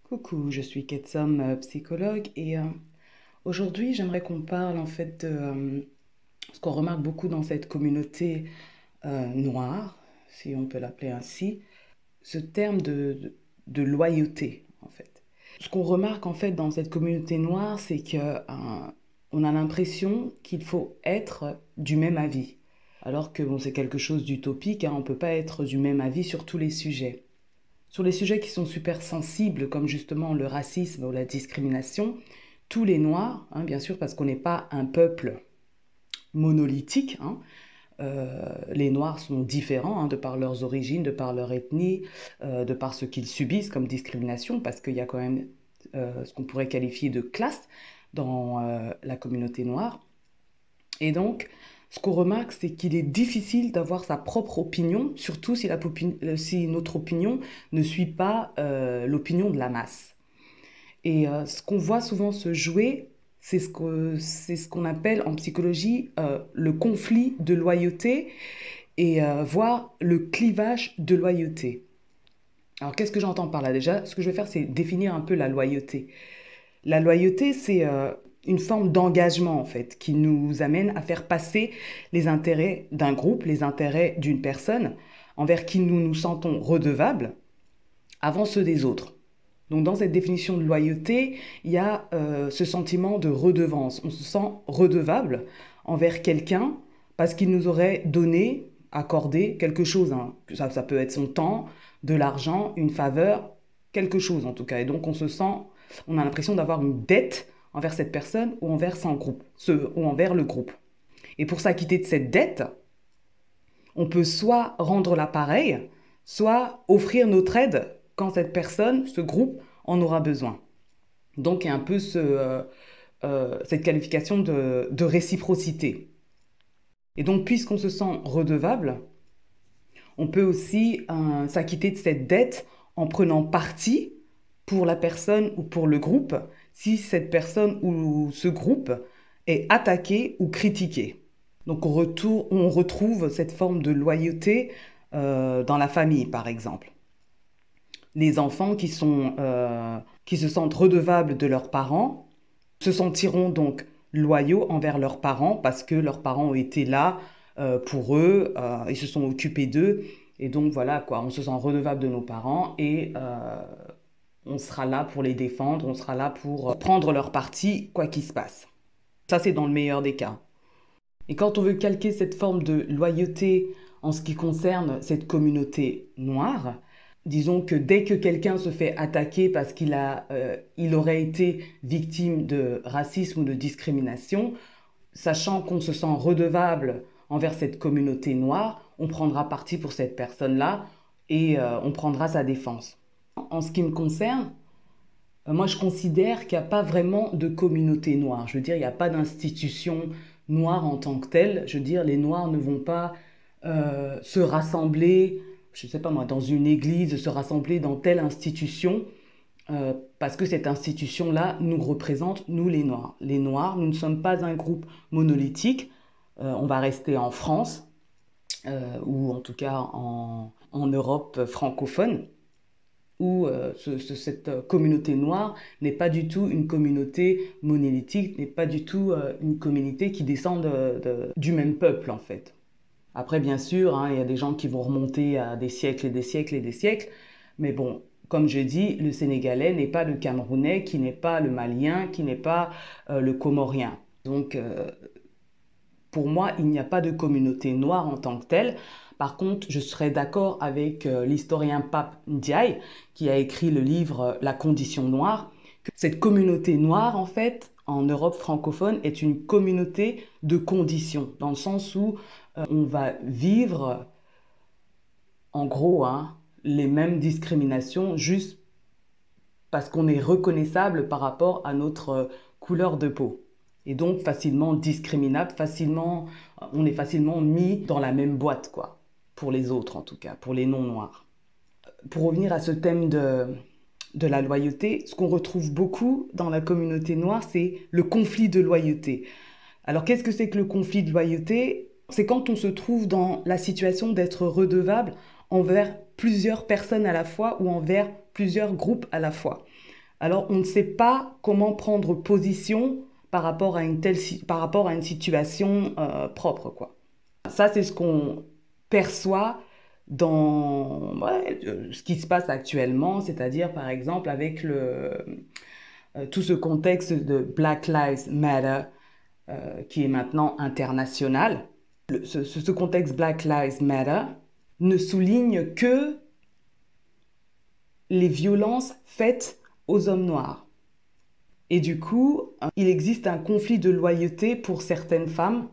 Coucou, je suis Ketsom, psychologue et aujourd'hui j'aimerais qu'on parle en fait de ce qu'on remarque beaucoup dans cette communauté noire, si on peut l'appeler ainsi, ce terme de loyauté en fait. Ce qu'on remarque en fait dans cette communauté noire, c'est que on a l'impression qu'il faut être du même avis, alors que bon, c'est quelque chose d'utopique, hein, on ne peut pas être du même avis sur tous les sujets. Sur les sujets qui sont super sensibles, comme justement le racisme ou la discrimination, tous les Noirs, hein, bien sûr, parce qu'on n'est pas un peuple monolithique, hein, les Noirs sont différents hein, de par leurs origines, de par leur ethnie, de par ce qu'ils subissent comme discrimination, parce qu'il y a quand même ce qu'on pourrait qualifier de classe dans la communauté noire. Et donc, ce qu'on remarque, c'est qu'il est difficile d'avoir sa propre opinion, surtout si notre opinion ne suit pas l'opinion de la masse. Et ce qu'on voit souvent se jouer, c'est ce qu'on appelle en psychologie le conflit de loyauté et voire le clivage de loyauté. Alors, qu'est-ce que j'entends par là? Déjà, ce que je vais faire, c'est définir un peu la loyauté. La loyauté, c'est une forme d'engagement, en fait, qui nous amène à faire passer les intérêts d'un groupe, les intérêts d'une personne, envers qui nous nous sentons redevables, avant ceux des autres. Donc, dans cette définition de loyauté, il y a ce sentiment de redevance. On se sent redevable envers quelqu'un parce qu'il nous aurait donné, accordé quelque chose, hein. Ça peut être son temps, de l'argent, une faveur, quelque chose en tout cas. Et donc, on a l'impression d'avoir une dette envers cette personne ou envers son groupe, ou envers le groupe. Et pour s'acquitter de cette dette, on peut soit rendre l'appareil, soit offrir notre aide quand cette personne, ce groupe, en aura besoin. Donc, il y a un peu cette qualification de réciprocité. Et donc, puisqu'on se sent redevable, on peut aussi s'acquitter de cette dette en prenant parti pour la personne ou pour le groupe si cette personne ou ce groupe est attaqué ou critiqué. Donc on retrouve cette forme de loyauté dans la famille, par exemple. Les enfants qui se sentent redevables de leurs parents se sentiront donc loyaux envers leurs parents parce que leurs parents ont été là pour eux, ils se sont occupés d'eux. Et donc voilà, quoi, on se sent redevable de nos parents et on sera là pour les défendre, on sera là pour prendre leur parti, quoi qu'il se passe. Ça, c'est dans le meilleur des cas. Et quand on veut calquer cette forme de loyauté en ce qui concerne cette communauté noire, disons que dès que quelqu'un se fait attaquer parce il aurait été victime de racisme ou de discrimination, sachant qu'on se sent redevable envers cette communauté noire, on prendra parti pour cette personne-là et on prendra sa défense. En ce qui me concerne, moi je considère qu'il n'y a pas vraiment de communauté noire. Je veux dire, il n'y a pas d'institution noire en tant que telle. Je veux dire, les noirs ne vont pas se rassembler, je ne sais pas moi, dans une église, se rassembler dans telle institution, parce que cette institution-là nous représente, nous les Noirs. Les Noirs, nous ne sommes pas un groupe monolithique, on va rester en France, ou en tout cas en Europe francophone, où cette communauté noire n'est pas du tout une communauté monolithique, n'est pas du tout une communauté qui descend du même peuple en fait. Après, bien sûr, hein, il y a des gens qui vont remonter à des siècles et des siècles et des siècles, mais bon, comme je dis, le Sénégalais n'est pas le Camerounais, qui n'est pas le Malien, qui n'est pas le Comorien. Donc, pour moi, il n'y a pas de communauté noire en tant que telle. Par contre, je serais d'accord avec l'historien Pape Ndiaye, qui a écrit le livre La condition noire, que cette communauté noire, en fait, en Europe francophone, est une communauté de conditions, dans le sens où on va vivre, en gros, hein, les mêmes discriminations juste parce qu'on est reconnaissable par rapport à notre couleur de peau. Et donc facilement discriminable, on est facilement mis dans la même boîte, quoi, pour les autres en tout cas, pour les non-noirs. Pour revenir à ce thème de la loyauté, ce qu'on retrouve beaucoup dans la communauté noire, c'est le conflit de loyauté. Alors qu'est-ce que c'est que le conflit de loyauté? C'est quand on se trouve dans la situation d'être redevable envers plusieurs personnes à la fois ou envers plusieurs groupes à la fois. Alors on ne sait pas comment prendre position par rapport à par rapport à une situation propre, quoi. Ça, c'est ce qu'on perçoit dans ce qui se passe actuellement, c'est-à-dire par exemple avec tout ce contexte de Black Lives Matter qui est maintenant international. Ce contexte Black Lives Matter ne souligne que les violences faites aux hommes noirs. Et du coup, il existe un conflit de loyauté pour certaines femmes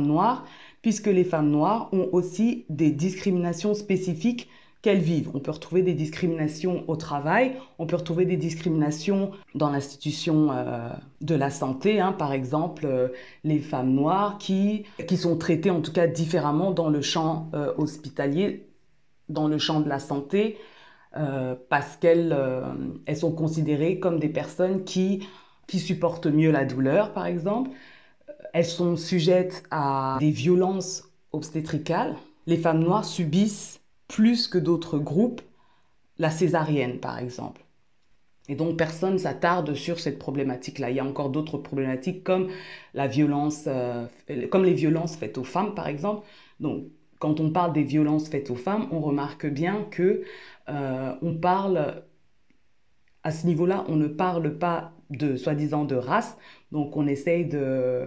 noires, puisque les femmes noires ont aussi des discriminations spécifiques qu'elles vivent. On peut retrouver des discriminations au travail, on peut retrouver des discriminations dans l'institution de la santé, hein, par exemple les femmes noires qui sont traitées en tout cas différemment dans le champ hospitalier, dans le champ de la santé, parce elles sont considérées comme des personnes qui supportent mieux la douleur, par exemple. Elles sont sujettes à des violences obstétricales. Les femmes noires subissent plus que d'autres groupes la césarienne, par exemple. Et donc, personne ne s'attarde sur cette problématique-là. Il y a encore d'autres problématiques comme la violence, comme les violences faites aux femmes, par exemple. Donc, quand on parle des violences faites aux femmes, on remarque bien que on parle, à ce niveau-là, on ne parle pas de soi-disant de race. Donc, on essaye de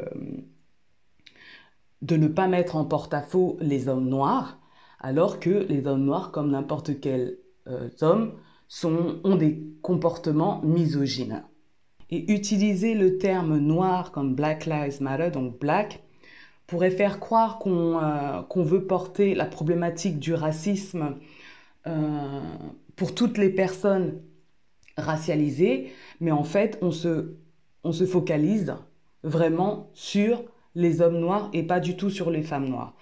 ne pas mettre en porte-à-faux les hommes noirs, alors que les hommes noirs, comme n'importe quel homme, ont des comportements misogynes. Et utiliser le terme noir comme Black Lives Matter, donc black, pourrait faire croire qu'on veut porter la problématique du racisme pour toutes les personnes racialisées, mais en fait, on se focalise vraiment sur les hommes noirs et pas du tout sur les femmes noires.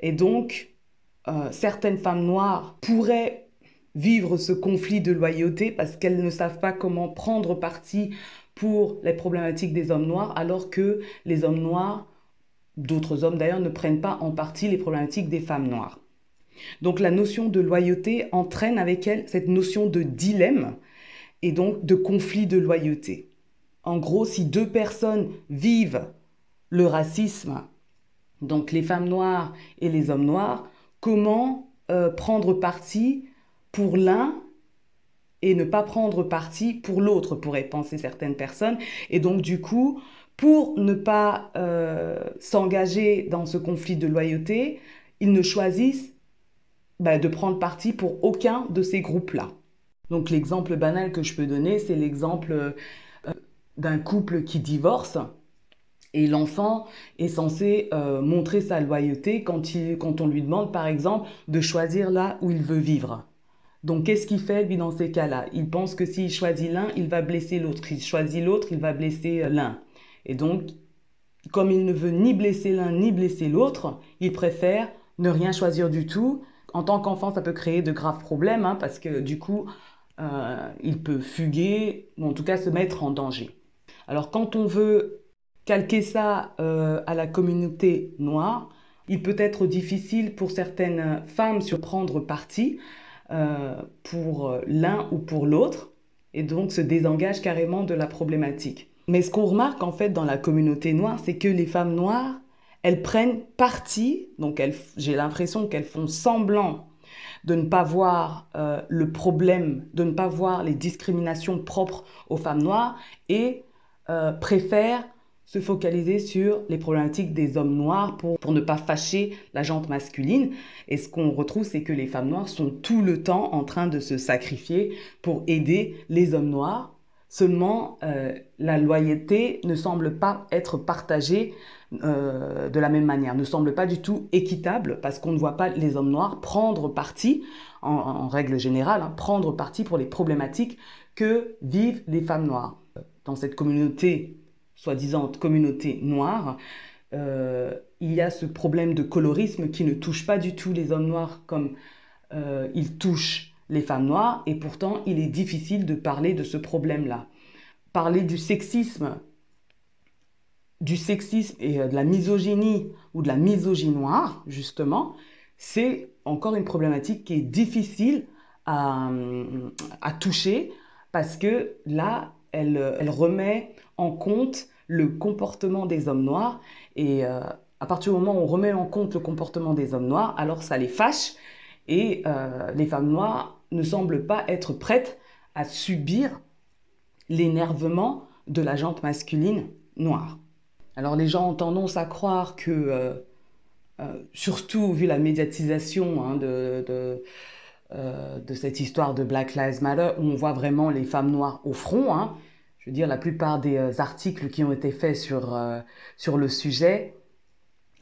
Et donc, certaines femmes noires pourraient vivre ce conflit de loyauté parce qu'elles ne savent pas comment prendre parti pour les problématiques des hommes noirs, alors que les hommes noirs, d'autres hommes d'ailleurs, ne prennent pas en partie les problématiques des femmes noires. Donc la notion de loyauté entraîne avec elle cette notion de dilemme et donc de conflit de loyauté. En gros, si deux personnes vivent le racisme, donc les femmes noires et les hommes noirs, comment prendre parti pour l'un et ne pas prendre parti pour l'autre, pourraient penser certaines personnes. Et donc du coup, pour ne pas s'engager dans ce conflit de loyauté, ils ne choisissent de prendre parti pour aucun de ces groupes-là. Donc l'exemple banal que je peux donner, c'est l'exemple d'un couple qui divorce et l'enfant est censé montrer sa loyauté quand on lui demande par exemple de choisir là où il veut vivre. Donc qu'est-ce qu'il fait lui dans ces cas-là? Il pense que s'il choisit l'un, il va blesser l'autre. S'il choisit l'autre, il va blesser l'un. Et donc, comme il ne veut ni blesser l'un ni blesser l'autre, il préfère ne rien choisir du tout. En tant qu'enfant, ça peut créer de graves problèmes, hein, parce que du coup, il peut fuguer, ou en tout cas se mettre en danger. Alors quand on veut calquer ça à la communauté noire, il peut être difficile pour certaines femmes de prendre parti pour l'un ou pour l'autre, et donc se désengagent carrément de la problématique. Mais ce qu'on remarque en fait dans la communauté noire, c'est que les femmes noires, elles prennent parti, donc j'ai l'impression qu'elles font semblant de ne pas voir le problème, de ne pas voir les discriminations propres aux femmes noires et préfèrent se focaliser sur les problématiques des hommes noirs pour ne pas fâcher la gente masculine. Et ce qu'on retrouve, c'est que les femmes noires sont tout le temps en train de se sacrifier pour aider les hommes noirs. Seulement, la loyauté ne semble pas être partagée de la même manière, ne semble pas du tout équitable parce qu'on ne voit pas les hommes noirs prendre parti, en règle générale, hein, prendre parti pour les problématiques que vivent les femmes noires. Dans cette communauté, soi-disant communauté noire, il y a ce problème de colorisme qui ne touche pas du tout les hommes noirs comme il touche les femmes noires, et pourtant il est difficile de parler de ce problème-là. Parler du sexisme et de la misogynie ou de la misogynie noire, justement, c'est encore une problématique qui est difficile à toucher parce que là, elle remet en compte le comportement des hommes noirs. Et à partir du moment où on remet en compte le comportement des hommes noirs, alors ça les fâche. Et les femmes noires ne semblent pas être prêtes à subir l'énervement de la gente masculine noire. Alors les gens ont tendance à croire que, surtout vu la médiatisation de cette histoire de Black Lives Matter, où on voit vraiment les femmes noires au front, hein. Je veux dire, la plupart des articles qui ont été faits sur le sujet,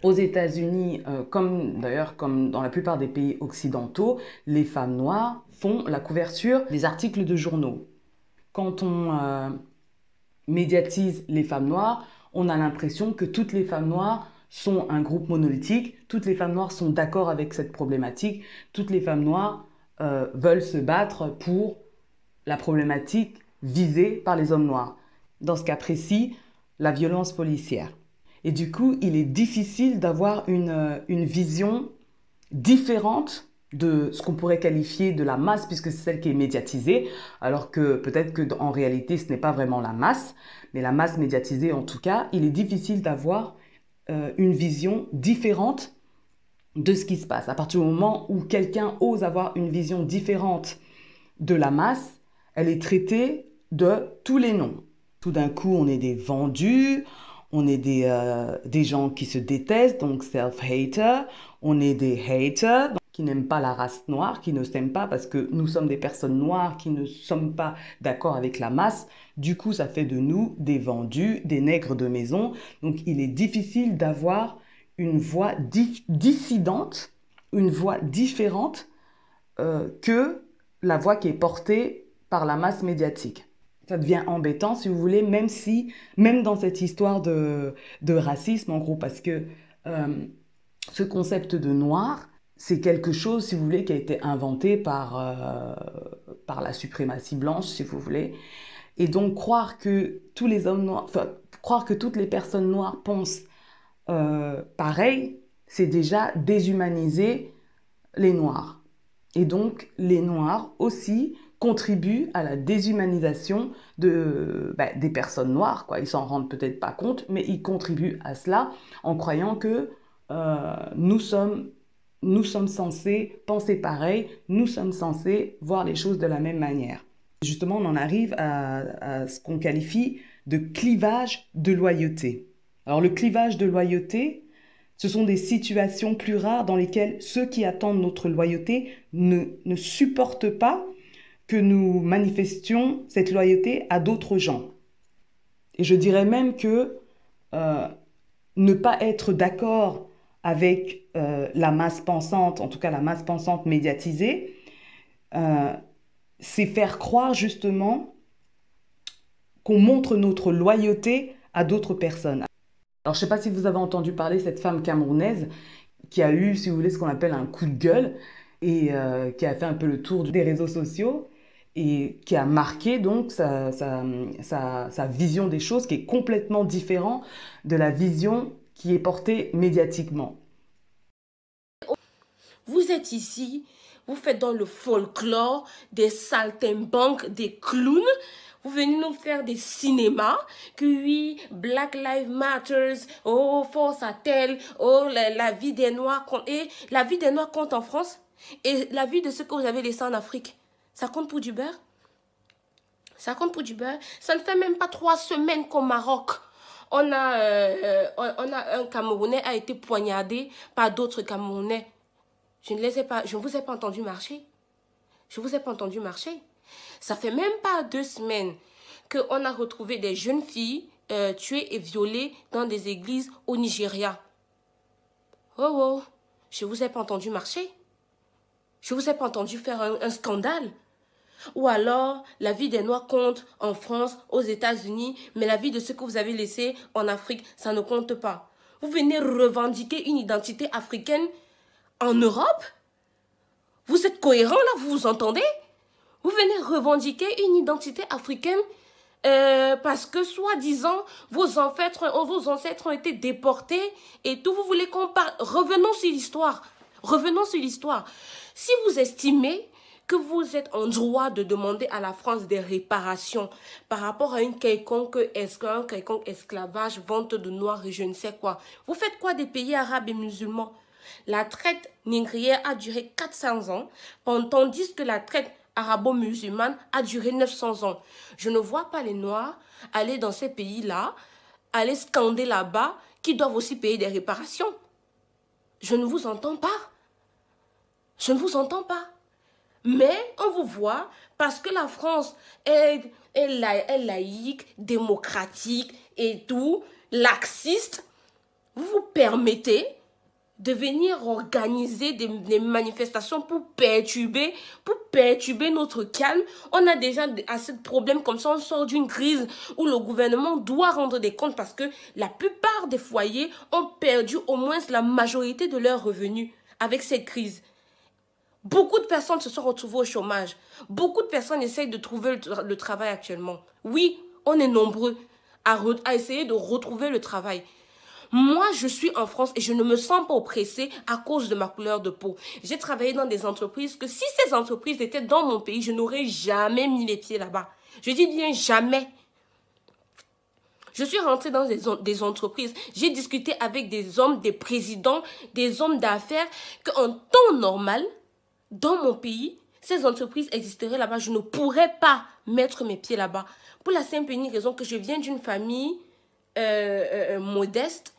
aux États-Unis, comme d'ailleurs comme dans la plupart des pays occidentaux, les femmes noires font la couverture des articles de journaux. Quand on médiatise les femmes noires, on a l'impression que toutes les femmes noires sont un groupe monolithique, toutes les femmes noires sont d'accord avec cette problématique, toutes les femmes noires veulent se battre pour la problématique visée par les hommes noirs. Dans ce cas précis, la violence policière. Et du coup, il est difficile d'avoir une vision différente de ce qu'on pourrait qualifier de la masse, puisque c'est celle qui est médiatisée, alors que peut-être qu'en réalité, ce n'est pas vraiment la masse, mais la masse médiatisée en tout cas, il est difficile d'avoir une vision différente de ce qui se passe. À partir du moment où quelqu'un ose avoir une vision différente de la masse, elle est traitée de tous les noms. Tout d'un coup, on est des vendus, on est des gens qui se détestent, donc self-haters, on est des haters, donc qui n'aiment pas la race noire, qui ne s'aiment pas parce que nous sommes des personnes noires qui ne sommes pas d'accord avec la masse. Du coup, ça fait de nous des vendus, des nègres de maison. Donc, il est difficile d'avoir une voix dissidente, une voix différente que la voix qui est portée par la masse médiatique. Ça devient embêtant, si vous voulez, même dans cette histoire de racisme, en gros, parce que ce concept de noir, c'est quelque chose, si vous voulez, qui a été inventé par la suprématie blanche, si vous voulez. Et donc, croire que tous les hommes noirs, enfin, croire que toutes les personnes noires pensent pareil, c'est déjà déshumaniser les noirs. Et donc, les noirs aussi contribuent à la déshumanisation des personnes noires, quoi. Ils s'en rendent peut-être pas compte, mais ils contribuent à cela en croyant que nous sommes censés penser pareil, nous sommes censés voir les choses de la même manière. Justement, on en arrive à ce qu'on qualifie de clivage de loyauté. Alors, le clivage de loyauté, ce sont des situations plus rares dans lesquelles ceux qui attendent notre loyauté ne supportent pas que nous manifestions cette loyauté à d'autres gens. Et je dirais même que ne pas être d'accord avec la masse pensante, en tout cas la masse pensante médiatisée, c'est faire croire justement qu'on montre notre loyauté à d'autres personnes. Alors, je ne sais pas si vous avez entendu parler de cette femme camerounaise qui a eu, si vous voulez, ce qu'on appelle un coup de gueule et qui a fait un peu le tour des réseaux sociaux et qui a marqué donc sa vision des choses qui est complètement différente de la vision qui est portée médiatiquement. Vous êtes ici, vous faites dans le folklore des saltimbanques, des clowns. Vous venez nous faire des cinémas, que oui, Black Lives Matters, oh, force à tel, oh, la vie des Noirs compte. Et la vie des Noirs compte en France, et la vie de ceux que vous avez laissés en Afrique, ça compte pour du beurre? Ça compte pour du beurre? Ça ne fait même pas 3 semaines qu'au Maroc, on a un Camerounais a été poignardé par d'autres Camerounais. Je ne vous ai pas entendu marcher. Je ne vous ai pas entendu marcher. Ça fait même pas 2 semaines qu'on a retrouvé des jeunes filles tuées et violées dans des églises au Nigeria. Oh oh, je vous ai pas entendu marcher. Je vous ai pas entendu faire un scandale. Ou alors, la vie des Noirs compte en France, aux États-Unis, mais la vie de ceux que vous avez laissés en Afrique, ça ne compte pas. Vous venez revendiquer une identité africaine en Europe? Vous êtes cohérents là, vous vous entendez? Vous venez revendiquer une identité africaine parce que, soi-disant, vos ancêtres ont été déportés et tout. Vous voulez qu'on parle? Revenons sur l'histoire. Revenons sur l'histoire. Si vous estimez que vous êtes en droit de demander à la France des réparations par rapport à un quelconque esclavage, vente de noirs et je ne sais quoi. Vous faites quoi des pays arabes et musulmans? La traite négrière a duré 400 ans, tandis que la traite arabo-musulmane a duré 900 ans. Je ne vois pas les Noirs aller dans ces pays-là, aller scander là-bas, qui doivent aussi payer des réparations. Je ne vous entends pas. Je ne vous entends pas. Mais on vous voit, parce que la France est laïque, démocratique et tout, laxiste, vous vous permettez de venir organiser des manifestations pour perturber notre calme. On a déjà assez de problèmes comme ça, on sort d'une crise où le gouvernement doit rendre des comptes parce que la plupart des foyers ont perdu au moins la majorité de leurs revenus avec cette crise. Beaucoup de personnes se sont retrouvées au chômage. Beaucoup de personnes essayent de trouver le travail actuellement. Oui, on est nombreux à essayer de retrouver le travail. Moi, je suis en France et je ne me sens pas oppressée à cause de ma couleur de peau. J'ai travaillé dans des entreprises que si ces entreprises étaient dans mon pays, je n'aurais jamais mis les pieds là-bas. Je dis bien jamais. Je suis rentrée dans des entreprises. J'ai discuté avec des hommes, des présidents, des hommes d'affaires qu'en temps normal, dans mon pays, ces entreprises existeraient là-bas. Je ne pourrais pas mettre mes pieds là-bas. Pour la simple et unique raison que je viens d'une famille modeste.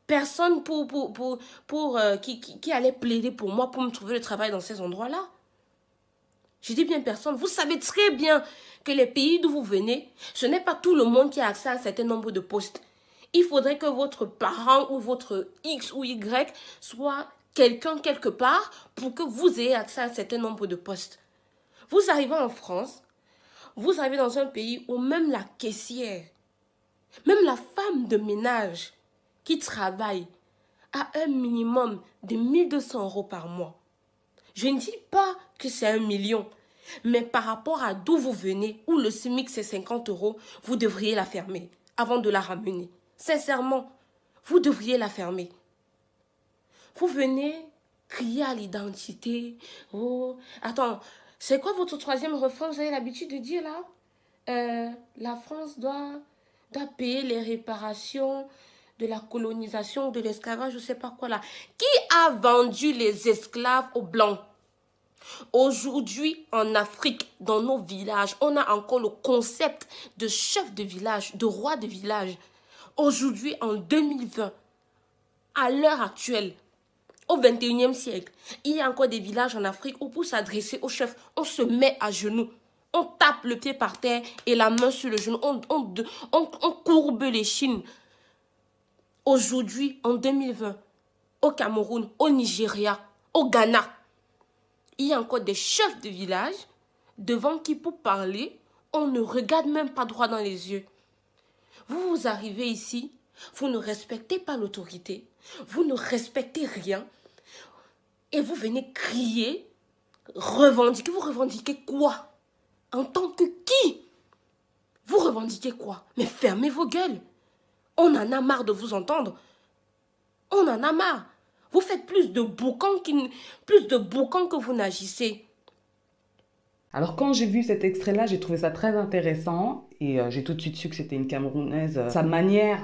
Personne qui allait plaider pour moi pour me trouver le travail dans ces endroits-là. Je dis bien personne. Vous savez très bien que les pays d'où vous venez, ce n'est pas tout le monde qui a accès à un certain nombre de postes. Il faudrait que votre parent ou votre X ou Y soit quelqu'un quelque part pour que vous ayez accès à un certain nombre de postes. Vous arrivez en France, vous arrivez dans un pays où même la caissière, même la femme de ménage qui travaille à un minimum de 1200 € par mois. Je ne dis pas que c'est 1 million, mais par rapport à d'où vous venez, où le SMIC c'est 50 €, vous devriez la fermer avant de la ramener. Sincèrement, vous devriez la fermer. Vous venez crier à l'identité. Oh, attends, c'est quoi votre troisième refrain? Vous avez l'habitude de dire là? La France doit payer les réparations de la colonisation, de l'esclavage, je ne sais pas quoi là. Qui a vendu les esclaves aux Blancs? Aujourd'hui, en Afrique, dans nos villages, on a encore le concept de chef de village, de roi de village. Aujourd'hui, en 2020, à l'heure actuelle, au 21e siècle, il y a encore des villages en Afrique où pour s'adresser au chef, on se met à genoux. On tape le pied par terre et la main sur le genou. On courbe les chines. Aujourd'hui, en 2020, au Cameroun, au Nigeria, au Ghana, il y a encore des chefs de village devant qui, pour parler, on ne regarde même pas droit dans les yeux. Vous arrivez ici, vous ne respectez pas l'autorité, vous ne respectez rien, et vous venez crier, revendiquer. Vous revendiquez quoi? En tant que qui? Vous revendiquez quoi? Mais fermez vos gueules. On en a marre de vous entendre. On en a marre. Vous faites plus de boucans que vous n'agissez. Alors quand j'ai vu cet extrait-là, j'ai trouvé ça très intéressant et j'ai tout de suite su que c'était une Camerounaise. Sa manière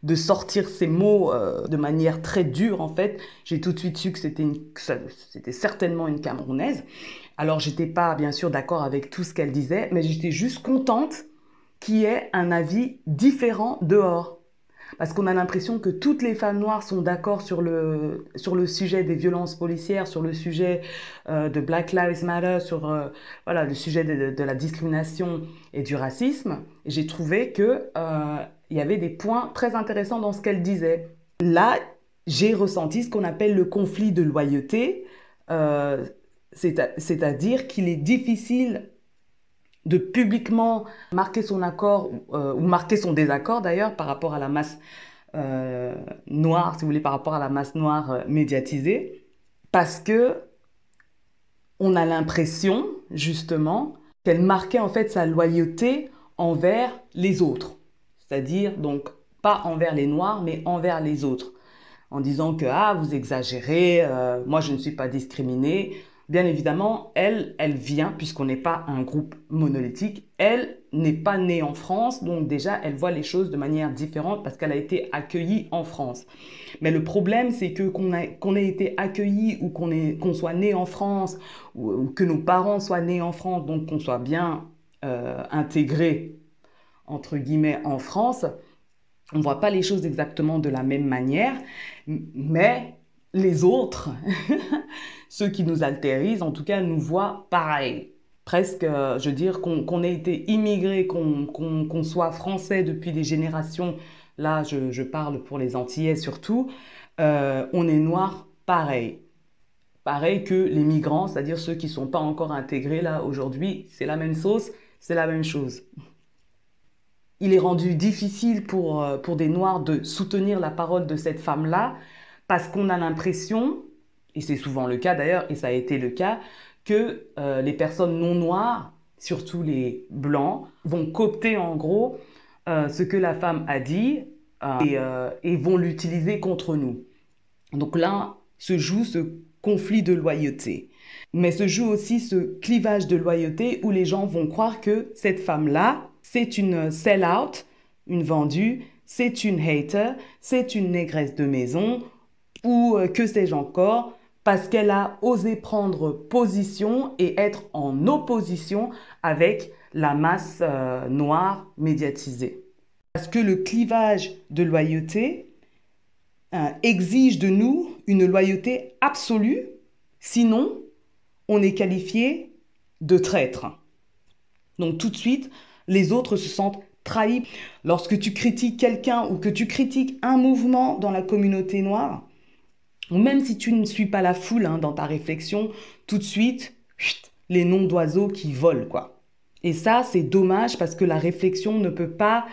de sortir ces mots de manière très dure, en fait, j'ai tout de suite su que c'était certainement une Camerounaise. Alors j'étais pas bien sûr d'accord avec tout ce qu'elle disait, mais j'étais juste contente qu'il y ait un avis différent dehors. Parce qu'on a l'impression que toutes les femmes noires sont d'accord sur le sujet des violences policières, sur le sujet de Black Lives Matter, sur voilà, le sujet de la discrimination et du racisme. Et j'ai trouvé qu'il y avait des points très intéressants dans ce qu'elle disait. Là, j'ai ressenti ce qu'on appelle le conflit de loyauté, c'est-à-dire qu'il est difficile de publiquement marquer son accord ou marquer son désaccord d'ailleurs par rapport à la masse noire, si vous voulez, par rapport à la masse noire médiatisée, parce que on a l'impression justement qu'elle marquait en fait sa loyauté envers les autres, c'est-à-dire donc pas envers les noirs mais envers les autres. en disant que ah, vous exagérez, moi je ne suis pas discriminée. Bien évidemment, elle vient, puisqu'on n'est pas un groupe monolithique, elle n'est pas née en France, donc déjà, elle voit les choses de manière différente parce qu'elle a été accueillie en France. Mais le problème, c'est que qu'on ait été accueilli ou qu'on soit né en France, ou que nos parents soient nés en France, donc qu'on soit bien intégrés, entre guillemets, en France, on ne voit pas les choses exactement de la même manière, mais les autres, ceux qui nous altérisent, en tout cas, nous voient pareil. Presque, je veux dire, qu'on ait été immigré, qu'on soit français depuis des générations, là, je parle pour les Antillais surtout, on est noir pareil. Pareil que les migrants, c'est-à-dire ceux qui ne sont pas encore intégrés, là, aujourd'hui, c'est la même sauce, c'est la même chose. Il est rendu difficile pour des Noirs de soutenir la parole de cette femme-là parce qu'on a l'impression, et c'est souvent le cas d'ailleurs, et ça a été le cas, que les personnes non noires, surtout les blancs, vont coopter en gros ce que la femme a dit et vont l'utiliser contre nous. Donc là, se joue ce conflit de loyauté. Mais se joue aussi ce clivage de loyauté où les gens vont croire que cette femme-là, c'est une sell-out, une vendue, c'est une hater, c'est une négresse de maison, ou que sais-je encore, parce qu'elle a osé prendre position et être en opposition avec la masse noire médiatisée. Parce que le clivage de loyauté exige de nous une loyauté absolue, sinon on est qualifié de traître. Donc tout de suite, les autres se sentent trahis. Lorsque tu critiques quelqu'un ou que tu critiques un mouvement dans la communauté noire, ou même si tu ne suis pas la foule dans ta réflexion, tout de suite, les noms d'oiseaux qui volent, quoi. Et ça, c'est dommage parce que la réflexion ne peut pas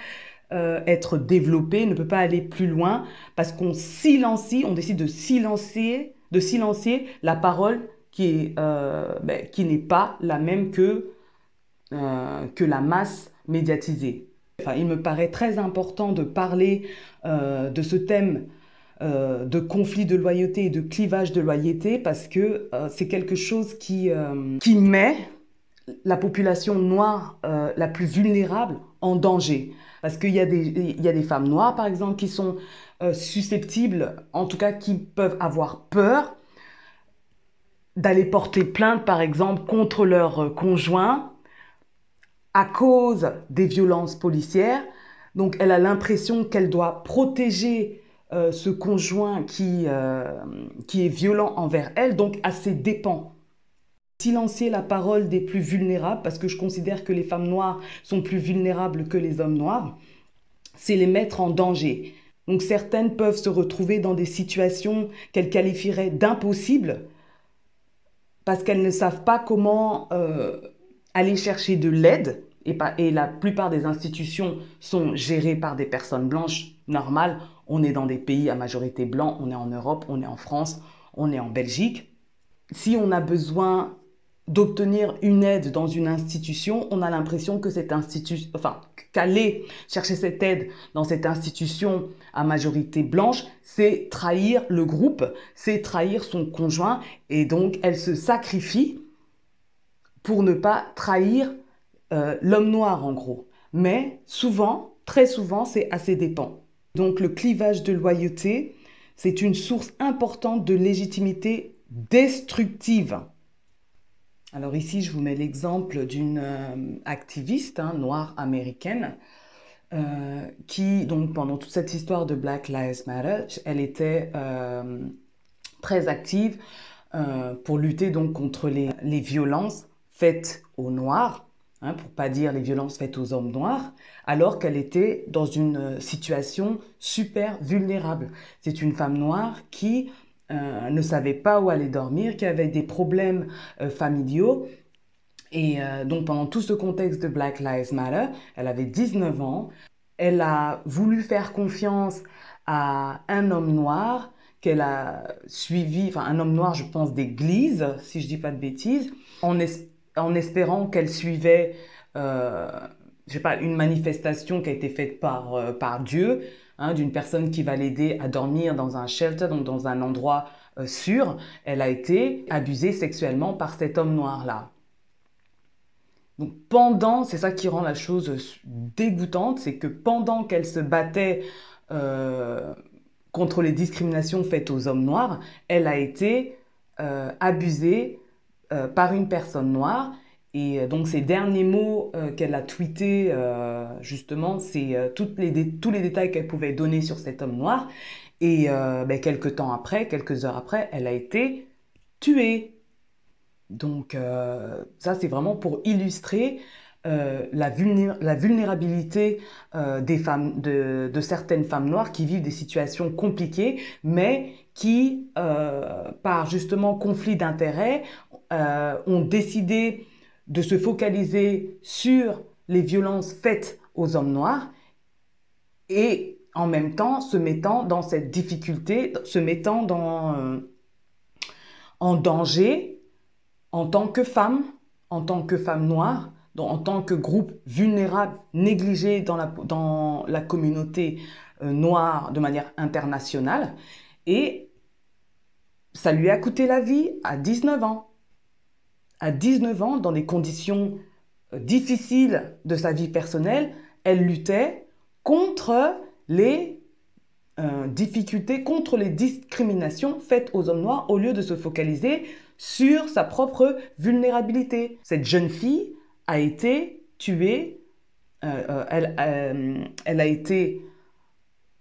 être développée, ne peut pas aller plus loin parce qu'on silencie, on décide de silencier la parole qui n'est pas la même que la masse médiatisée. Enfin, il me paraît très important de parler de ce thème de conflit de loyauté et de clivage de loyauté parce que c'est quelque chose qui met la population noire la plus vulnérable en danger. Parce qu'il y a des femmes noires, par exemple, qui sont susceptibles, en tout cas qui peuvent avoir peur d'aller porter plainte, par exemple, contre leur conjoint à cause des violences policières. Donc, elle a l'impression qu'elle doit protéger ce conjoint qui est violent envers elle, donc à ses dépens. Silencier la parole des plus vulnérables, parce que je considère que les femmes noires sont plus vulnérables que les hommes noirs, c'est les mettre en danger. Donc certaines peuvent se retrouver dans des situations qu'elles qualifieraient d'impossibles, parce qu'elles ne savent pas comment aller chercher de l'aide, et la plupart des institutions sont gérées par des personnes blanches normales. On est dans des pays à majorité blanc, on est en Europe, on est en France, on est en Belgique. Si on a besoin d'obtenir une aide dans une institution, on a l'impression que qu'aller chercher cette aide dans cette institution à majorité blanche, c'est trahir le groupe, c'est trahir son conjoint, et donc elle se sacrifie pour ne pas trahir l'homme noir en gros. Mais souvent, très souvent, c'est à ses dépens. Donc le clivage de loyauté, c'est une source importante de légitimité destructive. Alors ici, je vous mets l'exemple d'une activiste noire américaine qui, donc pendant toute cette histoire de Black Lives Matter, elle était très active pour lutter donc contre les violences faites aux Noirs, pour pas dire les violences faites aux hommes noirs, alors qu'elle était dans une situation super vulnérable. C'est une femme noire qui ne savait pas où aller dormir, qui avait des problèmes familiaux. Et donc pendant tout ce contexte de Black Lives Matter, elle avait 19 ans, elle a voulu faire confiance à un homme noir qu'elle a suivi, enfin un homme noir je pense d'église, si je dis pas de bêtises, en espérant qu'elle suivait je sais pas, une manifestation qui a été faite par Dieu, hein, d'une personne qui va l'aider à dormir dans un shelter, donc dans un endroit sûr, elle a été abusée sexuellement par cet homme noir-là. Donc c'est ça qui rend la chose dégoûtante, c'est que pendant qu'elle se battait contre les discriminations faites aux hommes noirs, elle a été abusée par une personne noire. Et donc ces derniers mots qu'elle a tweetés, justement, c'est tous les détails qu'elle pouvait donner sur cet homme noir. Et quelques temps après, quelques heures après, elle a été tuée. Donc ça, c'est vraiment pour illustrer la vulnérabilité des femmes, de certaines femmes noires qui vivent des situations compliquées, mais qui, par justement conflit d'intérêts, ont décidé de se focaliser sur les violences faites aux hommes noirs et en même temps se mettant dans cette difficulté, se mettant en danger en tant que femme noire, en tant que groupe vulnérable, négligé dans la communauté noire de manière internationale. Et ça lui a coûté la vie à 19 ans. À 19 ans, dans des conditions difficiles de sa vie personnelle, elle luttait contre les difficultés, contre les discriminations faites aux hommes noirs au lieu de se focaliser sur sa propre vulnérabilité. Cette jeune fille a été tuée, elle a été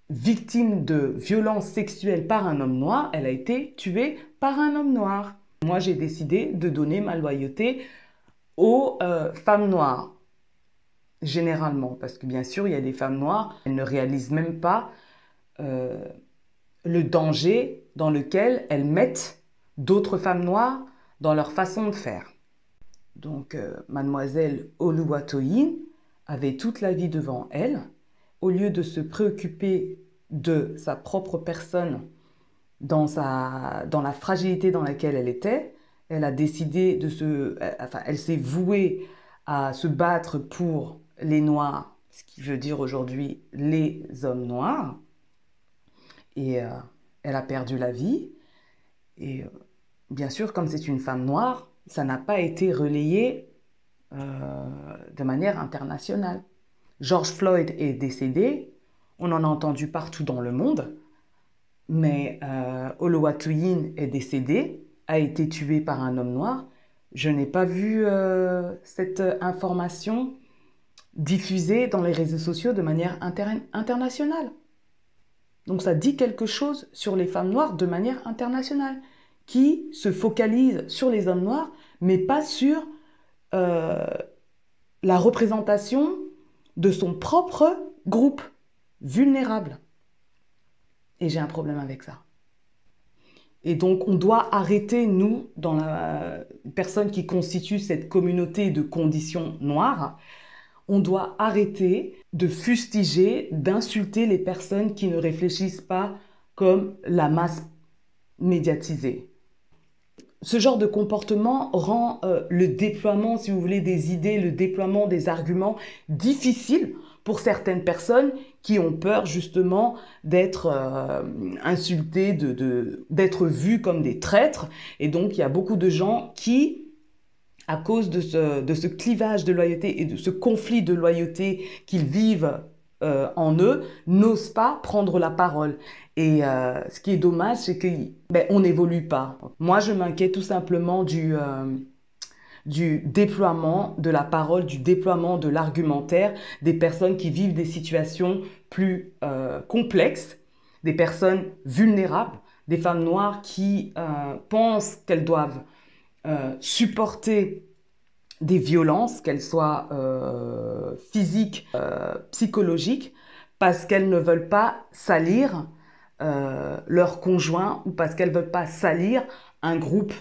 victime de violences sexuelles par un homme noir, elle a été tuée par un homme noir. Moi, j'ai décidé de donner ma loyauté aux femmes noires, généralement, parce que bien sûr, il y a des femmes noires, elles ne réalisent même pas le danger dans lequel elles mettent d'autres femmes noires dans leur façon de faire. Donc, mademoiselle Oluwatoyin avait toute la vie devant elle. Au lieu de se préoccuper de sa propre personne dans la fragilité dans laquelle elle était, elle a décidé elle s'est vouée à se battre pour les Noirs, ce qui veut dire aujourd'hui les hommes noirs. Et elle a perdu la vie. Et bien sûr, comme c'est une femme noire, ça n'a pas été relayé de manière internationale. George Floyd est décédé, on en a entendu partout dans le monde, mais Oluwatoyin est décédée, a été tuée par un homme noir. Je n'ai pas vu cette information diffusée dans les réseaux sociaux de manière internationale. Donc ça dit quelque chose sur les femmes noires de manière internationale, qui se focalisent sur les hommes noirs, mais pas sur la représentation de son propre groupe vulnérable. Et j'ai un problème avec ça. Et donc, on doit arrêter, nous, dans la personne qui constitue cette communauté de conditions noires, on doit arrêter de fustiger, d'insulter les personnes qui ne réfléchissent pas comme la masse médiatisée. Ce genre de comportement rend le déploiement, si vous voulez, des idées, le déploiement des arguments difficile pour certaines personnes qui ont peur justement d'être insultées, d'être vues comme des traîtres. Et donc, il y a beaucoup de gens qui, à cause de ce clivage de loyauté et de ce conflit de loyauté qu'ils vivent en eux, n'osent pas prendre la parole. Et ce qui est dommage, c'est qu'on n'évolue pas. Moi, je m'inquiète tout simplement du déploiement de la parole, du déploiement de l'argumentaire des personnes qui vivent des situations plus complexes, des personnes vulnérables, des femmes noires qui pensent qu'elles doivent supporter des violences, qu'elles soient physiques, psychologiques, parce qu'elles ne veulent pas salir leur conjoint ou parce qu'elles ne veulent pas salir un groupe,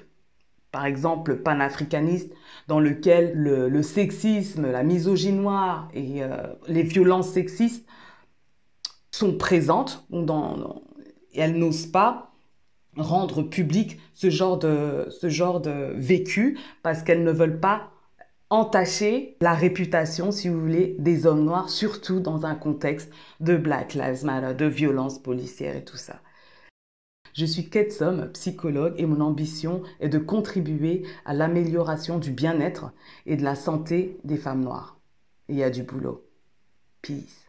par exemple panafricaniste, dans lequel le sexisme, la misogynie noire et les violences sexistes sont présentes. Et elles n'osent pas rendre public ce genre de vécu parce qu'elles ne veulent pas entacher la réputation, si vous voulez, des hommes noirs, surtout dans un contexte de Black Lives Matter, de violence policière et tout ça. Je suis Ketsom, psychologue, et mon ambition est de contribuer à l'amélioration du bien-être et de la santé des femmes noires. Et il y a du boulot. Peace.